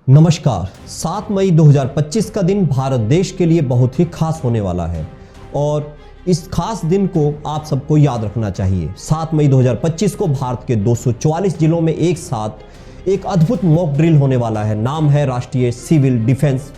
नमस्कार। 7 मई 2025 का दिन भारत देश के लिए बहुत ही खास होने वाला है और इस खास दिन को आप सबको याद रखना चाहिए। 7 मई 2025 को भारत के 244 जिलों में एक साथ एक अद्भुत मॉक ड्रिल होने वाला है। नाम है राष्ट्रीय सिविल डिफेंस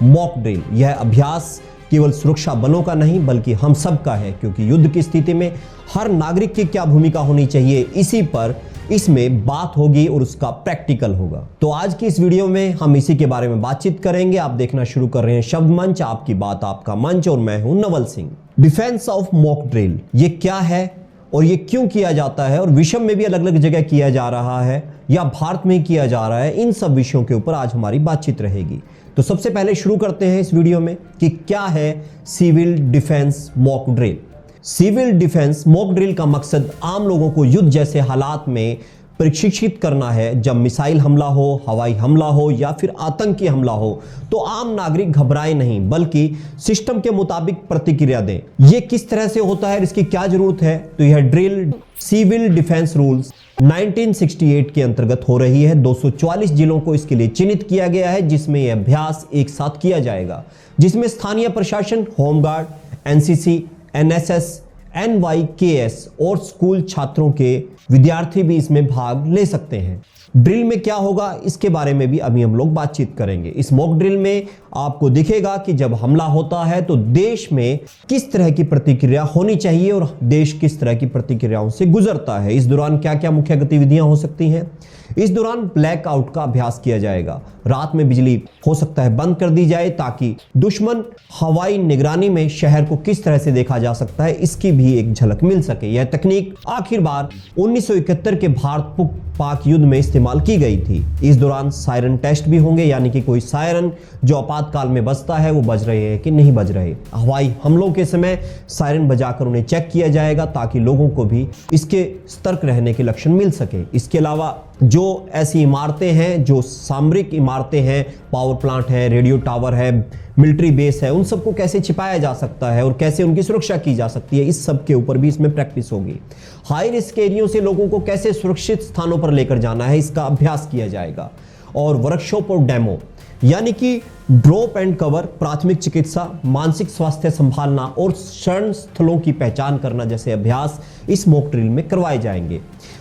मॉक ड्रिल। यह अभ्यास केवल सुरक्षा बलों का नहीं बल्कि हम सब का है, क्योंकि युद्ध की स्थिति में हर नागरिक की क्या भूमिका होनी चाहिए इसी पर इसमें बात होगी और उसका प्रैक्टिकल होगा। तो आज की इस वीडियो में हम इसी के बारे में बातचीत करेंगे। आप देखना शुरू कर रहे हैं शब्द मंच, आपकी बात आपका मंच, और मैं हूं Naval Singh. Defence of mock drill ये क्या है और ये क्यों किया जाता है, और विश्व में भी अलग अलग जगह किया जा रहा है या भारत में किया जा रहा है, इन सब विषयों के ऊपर आज हमारी बातचीत रहेगी। तो सबसे पहले शुरू करते हैं इस वीडियो में कि क्या है civil defence mock drill. Civil defence mock drill का मकसद आम लोगों को युद्ध जैसे हालात में प्रशिक्षित करना है। जब मिसाइल हमला हो, हवाई हमला हो या फिर आतंकी हमला हो तो आम नागरिक घबराए नहीं बल्कि सिस्टम के मुताबिक प्रतिक्रिया दें। यह किस तरह से होता है, इसकी क्या जरूरत है, तो यह ड्रिल सिविल डिफेंस रूल्स 1968 के अंतर्गत हो रही है। 244 जिलों को इसके लिए चिन्हित किया गया है, जिसमें यह अभ्यास एक साथ किया जाएगा, जिसमें स्थानीय प्रशासन, होमगार्ड, एनसीसी, एनएसएस, एनवाईकेएस और स्कूल छात्रों के विद्यार्थी भी इसमें भाग ले सकते हैं। ड्रिल में क्या होगा इसके बारे में भी अभी हम लोग बातचीत करेंगे। इस मॉक ड्रिल में आपको दिखेगा कि जब हमला होता है तो देश में किस तरह की प्रतिक्रिया होनी चाहिए और देश किस तरह की प्रतिक्रियाओं से गुजरता है। इस दौरान क्या क्या मुख्य गतिविधियां हो सकती हैं। इस दौरान ब्लैकआउट का अभ्यास किया जाएगा। रात में बिजली हो सकता है बंद कर दी जाए ताकि दुश्मन हवाई निगरानी में शहर को किस तरह से देखा जा सकता है इसकी भी एक झलक मिल सके। यह तकनीक आखिर बार 1971 के भारत पाक युद्ध में इस्तेमाल की गई थी। इस दौरान सायरन टेस्ट भी होंगे, यानी कि कोई सायरन जो आपातकाल में बजता है वो बज रहे हैं कि नहीं बज रहे। हवाई हमलों के समय सायरन बजाकर उन्हें चेक किया जाएगा ताकि लोगों को भी इसके सतर्क रहने के लक्षण मिल सके। इसके अलावा जो ऐसी इमारतें हैं, जो सामरिक इमारतें हैं, पावर प्लांट है, रेडियो टावर है, मिलिट्री बेस है, उन सबको कैसे छिपाया जा सकता है और कैसे उनकी सुरक्षा की जा सकती है, इस सब के ऊपर भी इसमें प्रैक्टिस होगी। हाई रिस्क एरियो से लोगों को कैसे सुरक्षित स्थानों पर लेकर जाना है इसका अभ्यास किया जाएगा। और वर्कशॉप और डेमो यानी कि ड्रॉप एंड कवर, प्राथमिक चिकित्सा, मानसिक स्वास्थ्य संभालना और शरण स्थलों की पहचान करना जैसे अभ्यास इस मॉक ड्रिल में करवाए जाएंगे।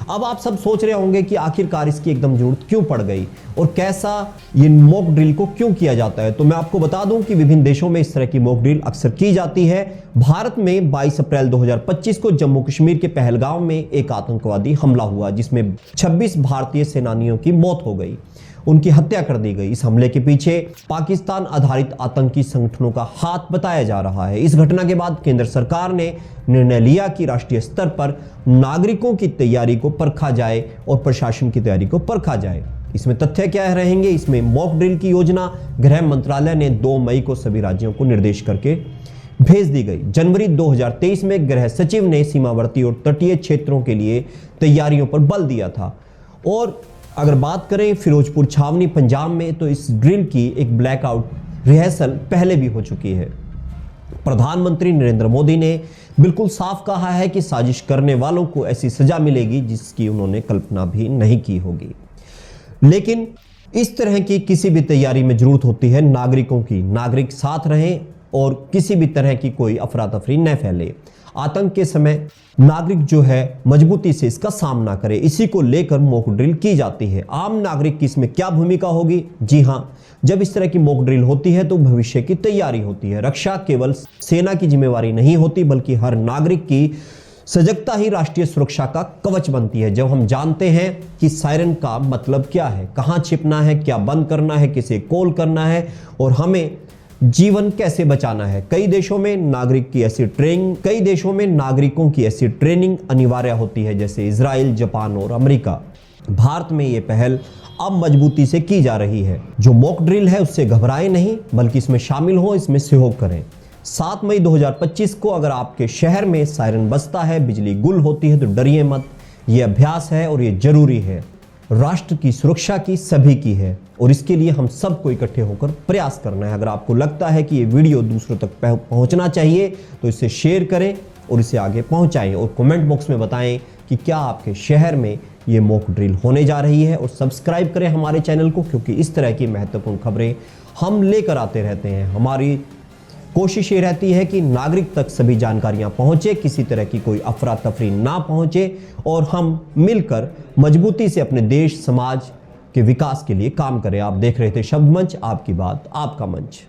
अब आप सब सोच रहे होंगे कि आखिरकार इसकी एकदम जरूरत क्यों पड़ गई और कैसा ये मॉक ड्रिल को क्यों किया जाता है। तो मैं आपको बता दूं कि विभिन्न देशों में इस तरह की मॉक ड्रिल अक्सर की जाती है। भारत में 22 अप्रैल 2025 को जम्मू कश्मीर के पहलगाम में एक आतंकवादी हमला हुआ, जिसमें 26 भारतीय सेनानियों की मौत हो गई, उनकी हत्या कर दी गई। इस हमले के पीछे पाकिस्तान आधारित आतंकी संगठनों का हाथ बताया जा रहा है। इस घटना के बाद केंद्र सरकार ने निर्णय लिया कि राष्ट्रीय स्तर पर नागरिकों की तैयारी को परखा जाए और प्रशासन की तैयारी को परखा जाए। इसमें तथ्य क्या रहेंगे, इसमें मॉक ड्रिल की योजना गृह मंत्रालय ने 2 मई को सभी राज्यों को निर्देश करके भेज दी गई। जनवरी 2023 में गृह सचिव ने सीमावर्ती और तटीय क्षेत्रों के लिए तैयारियों पर बल दिया था। और अगर बात करें फिरोजपुर छावनी पंजाब में, तो इस ड्रिल की एक ब्लैकआउट रिहर्सल पहले भी हो चुकी है। प्रधानमंत्री नरेंद्र मोदी ने बिल्कुल साफ कहा है कि साजिश करने वालों को ऐसी सजा मिलेगी जिसकी उन्होंने कल्पना भी नहीं की होगी। लेकिन इस तरह की किसी भी तैयारी में जरूरत होती है नागरिकों की। नागरिक साथ रहें और किसी भी तरह की कोई अफरा तफरी न फैले। आतंक के समय नागरिक जो है मजबूती से इसका सामना करे, इसी को लेकर मॉक ड्रिल की जाती है। आम नागरिक की इसमें क्या भूमिका होगी? जी हाँ, जब इस तरह की मॉक ड्रिल होती है तो भविष्य की तैयारी होती है। रक्षा केवल सेना की जिम्मेवारी नहीं होती बल्कि हर नागरिक की सजगता ही राष्ट्रीय सुरक्षा का कवच बनती है। जब हम जानते हैं कि सायरन का मतलब क्या है, कहां छिपना है, क्या बंद करना है, किसे कॉल करना है और हमें जीवन कैसे बचाना है। कई देशों में नागरिकों की ऐसी ट्रेनिंग अनिवार्य होती है, जैसे इजराइल, जापान और अमेरिका। भारत में ये पहल अब मजबूती से की जा रही है। जो मॉक ड्रिल है उससे घबराएं नहीं बल्कि इसमें शामिल हो, इसमें सहयोग करें। 7 मई 2025 को अगर आपके शहर में सायरन बजता है, बिजली गुल होती है, तो डरिए मत। ये अभ्यास है और ये जरूरी है। राष्ट्र की सुरक्षा की सभी की है और इसके लिए हम सबको इकट्ठे होकर प्रयास करना है। अगर आपको लगता है कि ये वीडियो दूसरों तक पहुंचना चाहिए तो इसे शेयर करें और इसे आगे पहुंचाएं और कमेंट बॉक्स में बताएं कि क्या आपके शहर में ये मॉक ड्रिल होने जा रही है। और सब्सक्राइब करें हमारे चैनल को, क्योंकि इस तरह की महत्वपूर्ण खबरें हम लेकर आते रहते हैं। हमारी कोशिश ये रहती है कि नागरिक तक सभी जानकारियां पहुंचे, किसी तरह की कोई अफरा तफरी ना पहुंचे, और हम मिलकर मजबूती से अपने देश समाज के विकास के लिए काम करें। आप देख रहे थे शब्द मंच, आपकी बात आपका मंच।